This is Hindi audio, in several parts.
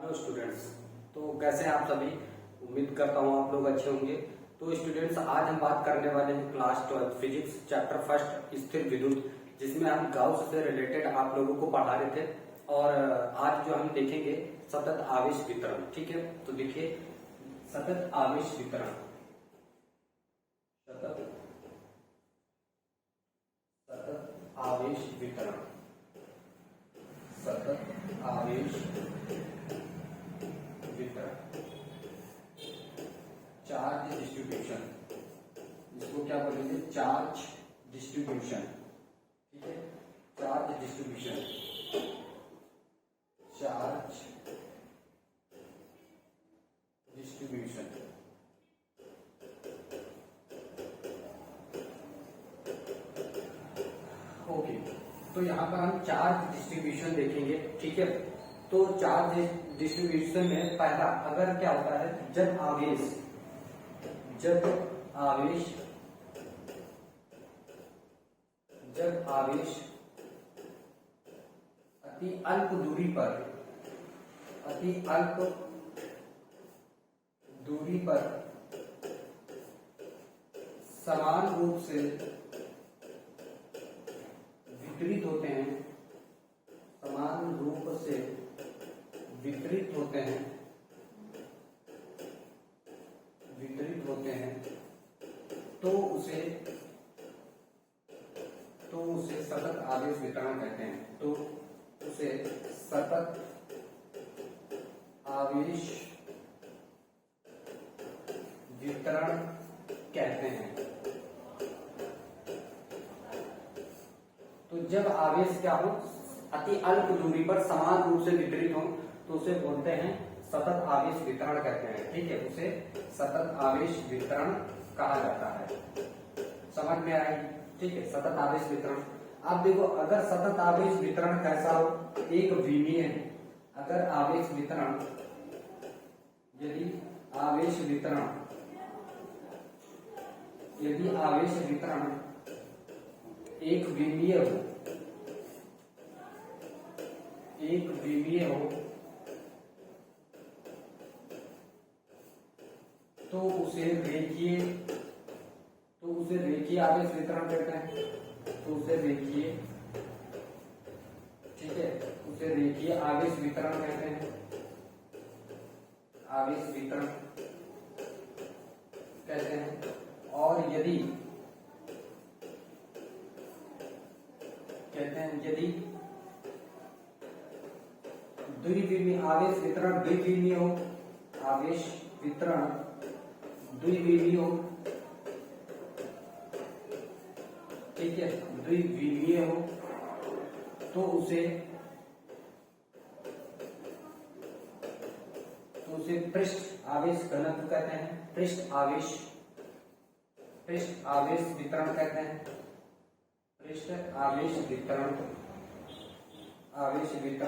Hello students. तो कैसे हैं आप सभी। उम्मीद करता हूँ आप लोग अच्छे होंगे। तो स्टूडेंट्स, आज हम बात करने वाले हैं क्लास 12 फिजिक्स चैप्टर फर्स्ट स्थिर विद्युत, जिसमें हम गाउस से रिलेटेड आप लोगों को पढ़ा रहे थे। और आज जो हम देखेंगे सतत आवेश वितरण। ठीक है, तो देखिए सतत आवेश वितरण। सतत सतत आवेश वितरण। सतत आवेश वितरण, चार्ज डिस्ट्रीब्यूशन, इसको क्या बोलेंगे, चार्ज डिस्ट्रीब्यूशन। ठीक है, charge distribution, charge distribution. Okay, तो यहाँ पर हम चार्ज डिस्ट्रीब्यूशन देखेंगे। ठीक है, तो चार्ज डिस्ट्रीब्यूशन में पहला अगर क्या होता है, जब आवेश अति अल्प दूरी पर समान रूप से वितरित होते हैं, समान रूप से वितरित होते हैं, तो उसे सतत आवेश वितरण कहते हैं। तो उसे सतत आवेश वितरण कहते हैं। तो जब आवेश क्या हो, अति अल्प दूरी पर समान रूप से वितरित हो, तो उसे बोलते हैं सतत आवेश वितरण कहते हैं। ठीक है, उसे सतत आवेश वितरण कहा जाता है। समझ में आएगी। ठीक है, सतत आवेश वितरण। आप देखो, अगर सतत आवेश वितरण कैसा हो, एक विमीय है। अगर आवेश वितरण, यदि आवेश वितरण एक विमीय हो, तो उसे रेखीय आवेश वितरण कहते हैं। तो उसे रेखीय, ठीक है, उसे रेखीय आवेश वितरण कहते हैं। आवेश वितरण कहते हैं। और यदि द्विविमीय आवेश वितरण द्विविमीय हो, आवेश वितरण द्विविमीय हो, ठीक है, द्विविमीय हो, तो उसे पृष्ठ आवेश घनत्व कहते हैं। पृष्ठ आवेश वितरण कहते हैं। पृष्ठ आवेश वितरण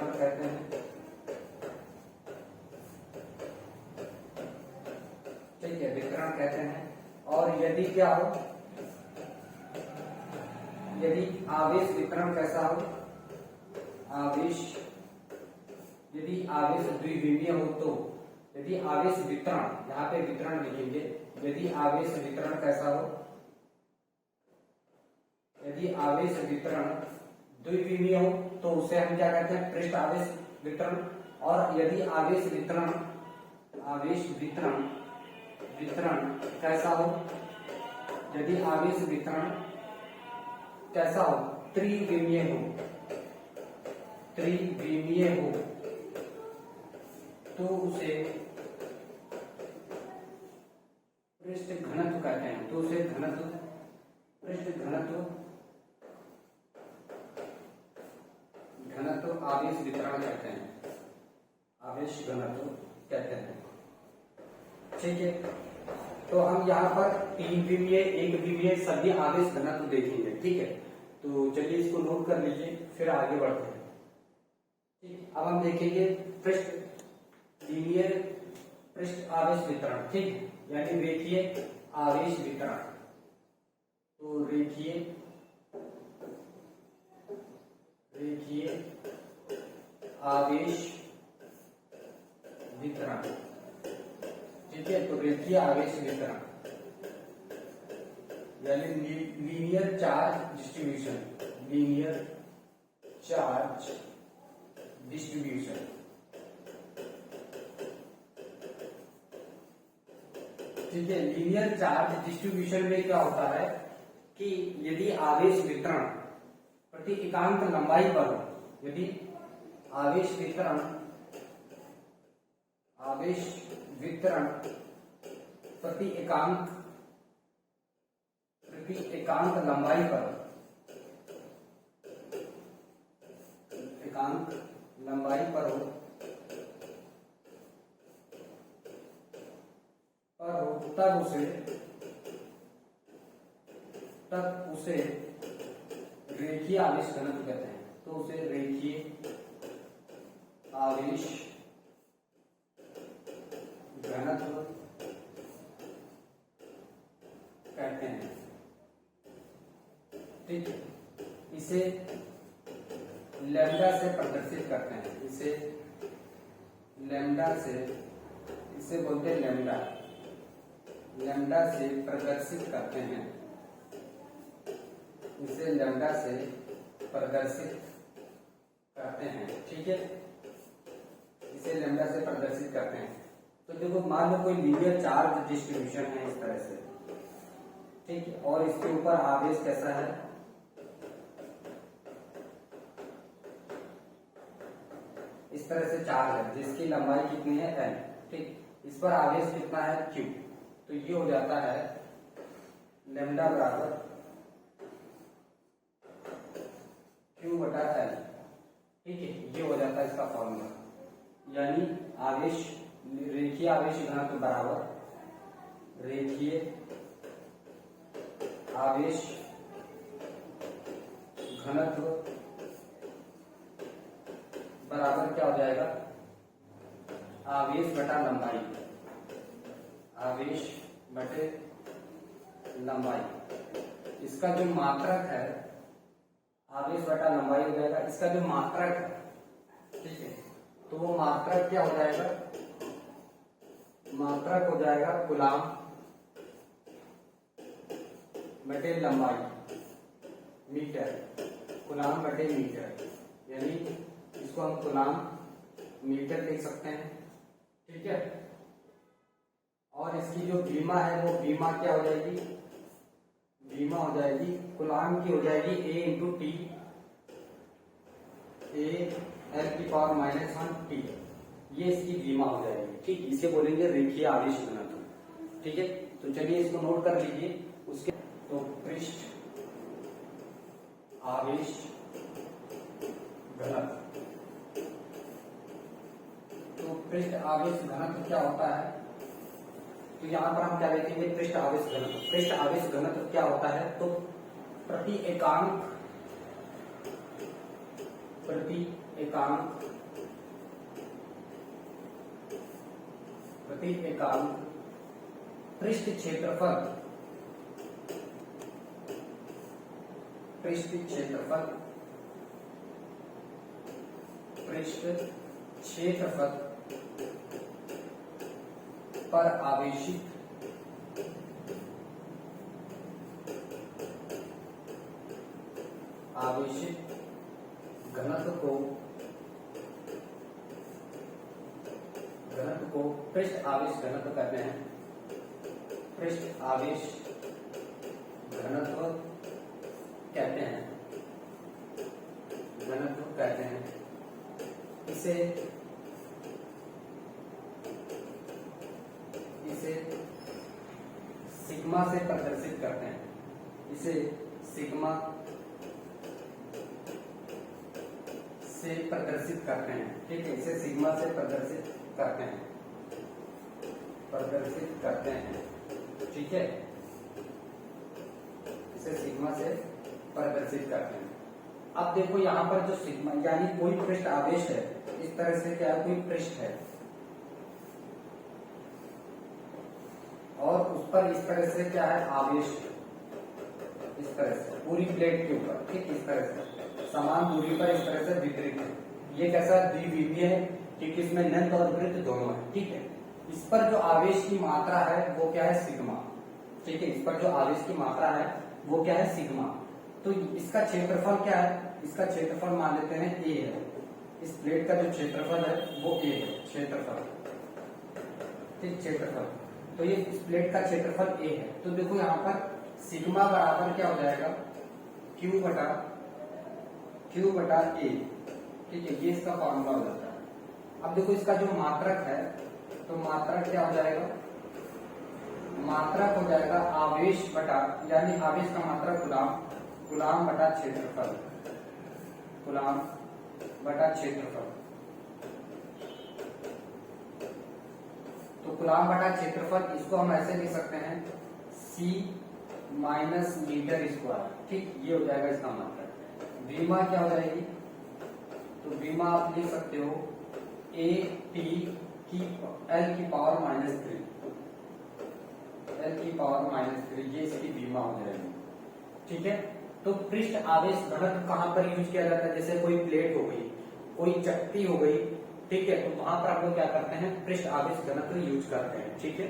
कहते हैं। ठीक है, वितरण कहते हैं। और यदि क्या हो, यदि आवेश वितरण कैसा हो, यदि आवेश द्विविमीय हो, तो यदि आवेश वितरण, यहाँ पे वितरण लिखेंगे, यदि आवेश वितरण कैसा हो, यदि आवेश वितरण द्विविमीय हो, तो उसे हम क्या कहते हैं, पृष्ठ आवेश वितरण। और यदि आवेश वितरण कैसा हो, यदि आवेश वितरण कैसा हो, त्रिविमीय हो, तो उसे पृष्ठ घनत्व कहते हैं। तो उसे पृष्ठ घनत्व आवेश वितरण कहते हैं। आवेश घनत्व कहते हैं। ठीक है, तो हम यहाँ पर 3 विमीय, 1 विमीय सभी आवेश घनत्व देखेंगे। ठीक है, तो चलिए इसको नोट कर लीजिए, फिर आगे बढ़ते हैं। ठीक, अब हम देखेंगे पृष्ठ आवेश वितरण। ठीक, यानी रेखीय आवेश वितरण। तो रेखीय आवेश वितरण, ठीक है। तो रेखीय आवेश वितरण यानी linear charge distribution, linear charge distribution. ठीक है, लीनियर चार्ज डिस्ट्रीब्यूशन में क्या होता है कि यदि आवेश वितरण प्रति एकांक लंबाई पर हो, यदि आवेश वितरण प्रति एकांक लंबाई पर हो तब उसे रेखीय आवेश घनत्व कहते हैं। तो उसे रेखीय आवेश घनत्व कहते हैं, ठीक है। इसे लैम्डा से प्रदर्शित करते हैं, इसे बोलते हैं लैम्डा से प्रदर्शित करते हैं, इसे लैम्डा से प्रदर्शित करते हैं, ठीक है। इसे लैम्डा से प्रदर्शित करते हैं। तो देखो मान लो कोई लीनियर चार्ज डिस्ट्रीब्यूशन है इस तरह से, ठीक है, और इसके ऊपर आवेश कैसा है, इस तरह से चार्ज है जिसकी लंबाई कितनी है n, ठीक। इस पर आवेश कितना है q। तो ये हो जाता है लैम्डा बराबर q बटा l, ठीक है। ये हो जाता है इसका फॉर्मूला, यानी आवेश रेखीय आवेश घनत्व बराबर रेखीय आवेश घनत्व बराबर क्या हो जाएगा, आवेश बटा लंबाई, आवेश बटे लंबाई। इसका जो मात्रक है आवेश बटा लंबाई हो जाएगा, इसका जो मात्रक है, ठीक है। तो वो मात्रक क्या हो जाएगा, मात्रक हो जाएगा कूलाम बटे लंबाई मीटर, कूलाम बटे मीटर, यानी इसको हम कूलाम मीटर लिख सकते हैं, ठीक है। और इसकी जो बीमा है वो बीमा क्या हो जाएगी, बीमा हो जाएगी कूलाम की हो जाएगी A इंटू टी, A⁻⁻⁻⁻T, ये इसकी बीमा हो जाएगी, ठीक। इसे बोलेंगे रेखीय आवेश घनत्व, ठीक है। तो चलिए इसको नोट कर लीजिए। उसके तो पृष्ठ आवेश घनत्व, तो पृष्ठ आवेश घनत्व क्या होता है, तो यहां पर हम क्या लिखेंगे, पृष्ठ आवेश घनत्व। पृष्ठ आवेश घनत्व क्या होता है, तो प्रति एकांक पृष्ठ क्षेत्रफल पर आवेशित घनत्व को पृष्ठ आवेश घनत्व कहते हैं, पृष्ठ आवेश घनत्व कहते हैं। इसे सिग्मा से प्रदर्शित करते हैं, इसे सिग्मा से प्रदर्शित करते हैं, ठीक है। इसे सिग्मा से प्रदर्शित करते हैं, ठीक है। इसे सिग्मा से प्रदर्शित करते हैं। अब देखो यहाँ पर जो सिग्मा यानी कोई पृष्ठ आवेश है, इस तरह से क्या कोई पृष्ठ है और उस पर इस तरह से क्या है आवेश, इस तरह से पूरी प्लेट के ऊपर, ठीक। इस तरह से समान दूरी पर इस तरह से वितरित है। ये कैसा द्विविमीय है, क्योंकि इसमें लेंथ और ब्रेड्थ दोनों है, ठीक है। इस पर जो आवेश की मात्रा है वो क्या है, सिग्मा, ठीक है। इस पर जो आवेश की मात्रा है वो क्या है, सिग्मा। तो इसका क्षेत्रफल क्या है, इसका क्षेत्रफल मान लेते हैं ए है। इस प्लेट का जो क्षेत्रफल है वो ए है, क्षेत्रफल, ठीक, क्षेत्रफल। तो ये इस प्लेट का क्षेत्रफल ए है। तो देखो यहाँ पर सिग्मा बराबर क्या हो जाएगा, क्यू बटा ए, ठीक है। ये इसका फॉर्मूला हो जाता है। अब देखो इसका जो मात्रक है, तो मात्रक क्या हो जाएगा, मात्रक हो जाएगा आवेश बटा, यानी आवेश का मात्रक कूलाम बटा क्षेत्रफल, कूलाम बटा क्षेत्रफल। तो कूलाम बटा क्षेत्रफल, इसको हम ऐसे लिख सकते हैं C माइनस मीटर स्क्वायर, ठीक, ये हो जाएगा इसका मात्रक। बीमा क्या हो जाएगी, तो बीमा आप लिख सकते हो A T की L की पावर -3, L की पावर -3, ये इसकी बीमा हो जाएगी, ठीक है। तो पृष्ठ आवेश घनत्व कहां पर यूज किया जाता है, जैसे कोई प्लेट हो गई, कोई चक्की हो गई, ठीक है, तो वहां पर हम लोग क्या करते हैं, पृष्ठ आवेश घनत्व यूज करते हैं, ठीक है,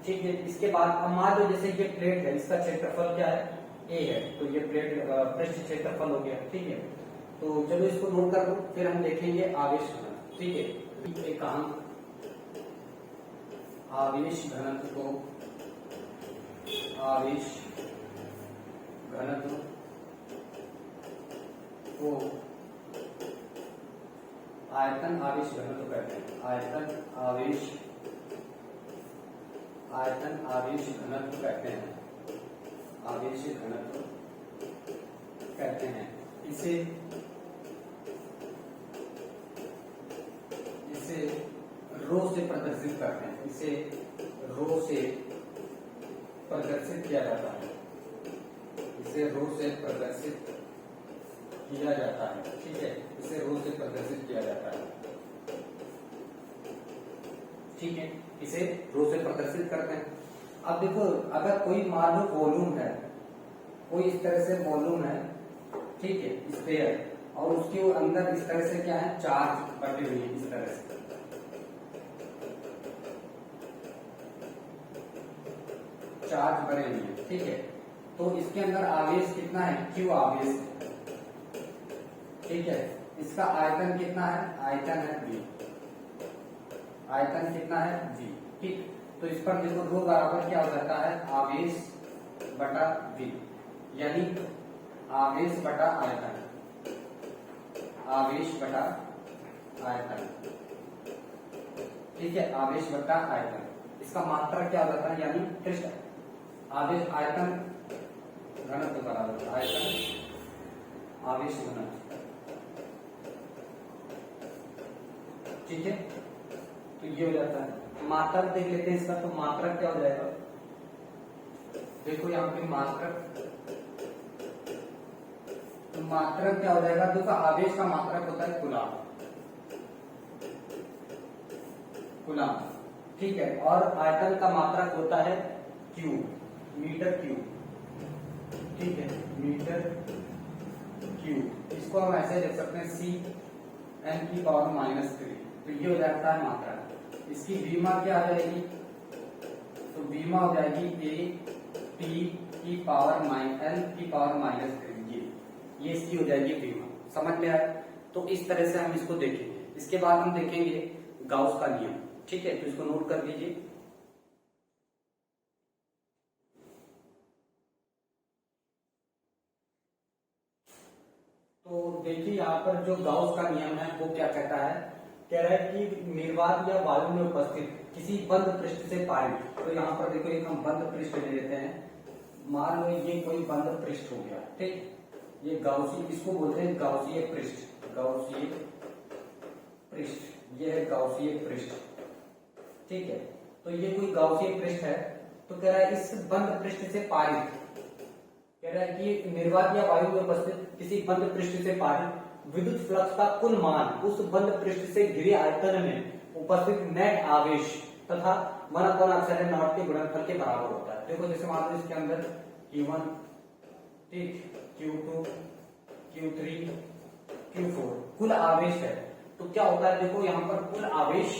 ठीक है। इसके बाद अब मान लो जैसे ये प्लेट है, इसका क्षेत्रफल क्या है, ए है, तो ये प्लेट पृष्ठ क्षेत्रफल हो गया, ठीक है। तो चलो इसको नोट कर लो, फिर हम देखेंगे आवेश घनत्व, ठीक है। एकांक आवेश घनत्व को, आवेश घनत्व को आयतन आवेश घनत्व कहते हैं, आयतन आवेश घनत्व कहते हैं, आवेश घनत्व कहते हैं। इसे रो से प्रदर्शित करते हैं, इसे रो से प्रदर्शित किया जाता है, इसे रो से प्रदर्शित किया जाता है, ठीक है, इसे रो से प्रदर्शित किया जाता है, ठीक है, इसे रो से प्रदर्शित करते हैं। अब देखो अगर कोई मान लो वॉल्यूम है, कोई इस तरह से वॉल्यूम है, ठीक है, स्फीयर, और उसके अंदर इस तरह से क्या है, चार्ज बटे हुए इस तरह से, चार्ज बने हुए हैं, ठीक है। तो इसके अंदर आवेश कितना है, क्यू आवेश है, ठीक है। इसका आयतन कितना है, आयतन है V, आयतन कितना है V, ठीक। तो इस पर देखो रो बराबर क्या हो जाता है, आवेश बटा V, यानी आवेश बटा आयतन, आवेश बटा आयतन, ठीक है, आवेश बटा आयतन। इसका मात्रा क्या हो जाता है, यानी पृष्ठ आवेश आयतन घनत्व बराबर आयतन आवेश घनत्व, ठीक है। तो ये हो जाता है। मात्रक देख लेते हैं इसका, तो मात्रक क्या हो जाएगा, देखो यहाँ पे मात्रक, तो मात्रक क्या हो जाएगा, देखो आवेश का मात्रक होता है कूलाम, कूलाम, ठीक है, और आयतन का मात्रक होता है क्यू, मीटर क्यू, ठीक है, मीटर क्यू। इसको हम ऐसे लिख सकते हैं C n की पावर -3, तो ये हो जाता है मात्रा। इसकी बीमा क्या आ जाएगी, तो बीमा हो जाएगी A T की पावर L की पावर -3, ये इसकी हो जाएगी बीमा। समझ में आया? तो इस तरह से हम इसको देखेंगे। इसके बाद हम देखेंगे गाउस का नियम, ठीक है, तो इसको नोट कर लीजिए। तो देखिए यहाँ पर जो गाउस का नियम है वो क्या कहता है, कह रहा है कि निर्वात या वायु में उपस्थित किसी बंद पृष्ठ से पारित, तो यहाँ पर देखो एक हम बंद पृष्ठ ले लेते हैं, मान लो ये कोई बंद पृष्ठ हो गया, ठीक, ये गाउसी, इसको बोलते हैं गाउसीय पृष्ठ, गाउसीय पृष्ठ, ये है गाउसीय पृष्ठ, ठीक है। तो ये कोई गाउसीय पृष्ठ है, तो कह रहा है इस बंद पृष्ठ से पारित, कह रहा है कि निर्वात या वायु में उपस्थित किसी बंद पृष्ठ से पारित विद्युत फ्लक्स का कुल मान उस बंद पृष्ठ से घिरे आयतन में उपस्थित नेट आवेश तथा 1/ε0 के गुणनफल के बराबर होता है। देखो जैसे मान लो इसके अंदर Q1, ठीक, Q2, Q3, Q4 कुल आवेश है, तो क्या होता है देखो यहाँ पर कुल आवेश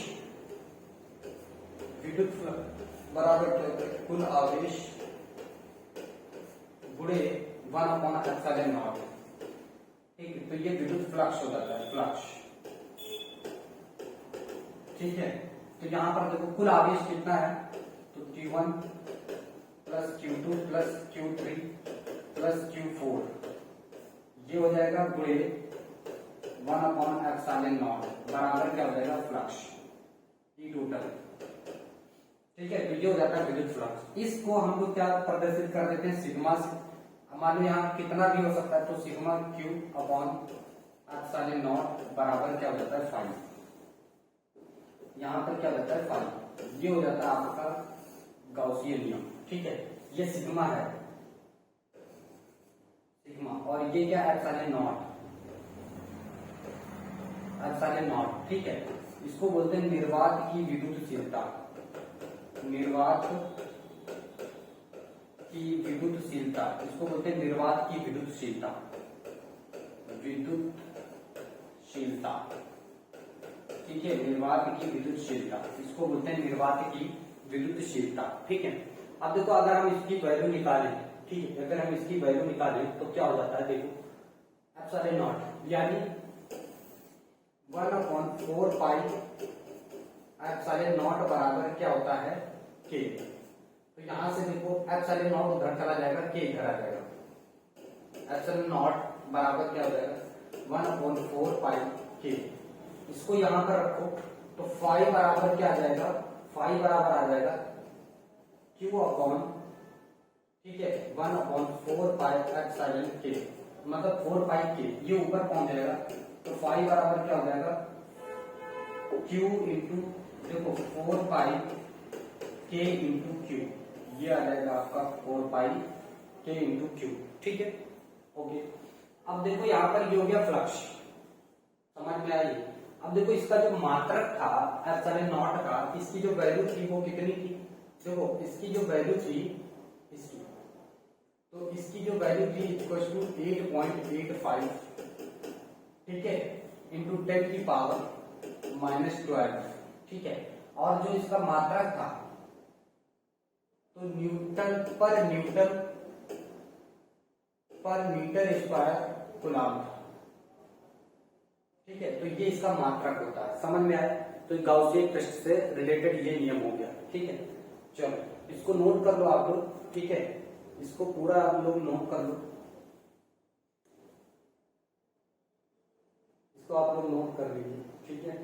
विद्युत फ्लक्स बराबर क्या होता है, कुल आवेश गुणे 1/ε0। ठीक है, तो ये विद्युत फ्लक्स हो जाता है, फ्लक्स। ठीक है, तो यहाँ पर देखो कुल आवेश कितना है, तो Q1 plus Q2 plus Q3 plus Q4, ये हो जाएगा गुणे 1/ε0 बराबर क्या हो जाएगा, फ्लक्स ई टोटल। ठीक है, तो ये हो जाता है विद्युत फ्लक्स। इसको हम लोग क्या प्रदर्शित कर देते हैं, सिग्मा से। मान लो यहाँ कितना भी हो सकता है, तो सिग्मा Q/ε0 बराबर क्या हो जाता है, फाई। यहाँ पर क्या हो जाता है, फाई। ये हो जाता है आपका गाउसियन नियम। ठीक है, ये सिग्मा है, सिग्मा, और ये क्या ε0। ठीक है, इसको बोलते हैं निर्वात की विद्युतशीलता, निर्वात की विद्युतशीलता, इसको बोलते हैं निर्वात की विद्युतशीलता, विद्युतशीलता। ठीक है, निर्वात की विद्युतशीलता, इसको बोलते हैं निर्वात की विद्युतशीलता। ठीक है, अब देखो अगर हम इसकी वैल्यू निकालें, ठीक है, अगर हम इसकी वैल्यू निकालें तो क्या हो जाता है, देखो ε0 यानी 1/4 पाई ε0 बराबर क्या होता है, k। तो यहां से देखो ε0 उधर चला जाएगा, k इधर आ जाएगा। ε0 बराबर क्या हो जाएगा, 1/4 पाई k। इसको यहां पर रखो तो फाई बराबर क्या आ जाएगा, फाई बराबर आ जाएगा q अपॉन, ठीक है, 1/4 पाई एप्सिलॉन k, मतलब 4 पाई k, ये ऊपर पहुंच जाएगा। तो फाई बराबर क्या हो जाएगा, q इंटू, देखो 4 पाई k इंटू q, ये आ जाएगा आपका 4 पाई k इंटू q। ठीक है, ओके। अब देखो यहाँ पर ये हो गया फ्लक्स, समझ में आई। अब देखो इसका जो मात्रक था ε0 का, इसकी जो वैल्यू थी वो कितनी थी, देखो इसकी जो वैल्यू थी, इसकी, तो इसकी जो वैल्यू थी इक्वल टू 8.85, ठीक है, इंटू 10 की पावर -12। ठीक है, और जो इसका मात्रक था तो न्यूटन पर मीटर स्क्वायर कूलम्ब था। ठीक है, तो ये इसका मात्रक होता है, समझ में आया। तो गाउसियन टेस्ट से रिलेटेड ये नियम हो गया। ठीक है, चलो इसको नोट कर लो आप लोग। ठीक है, इसको पूरा आप लोग नोट कर लो, इसको आप लोग नोट कर लीजिए। ठीक है।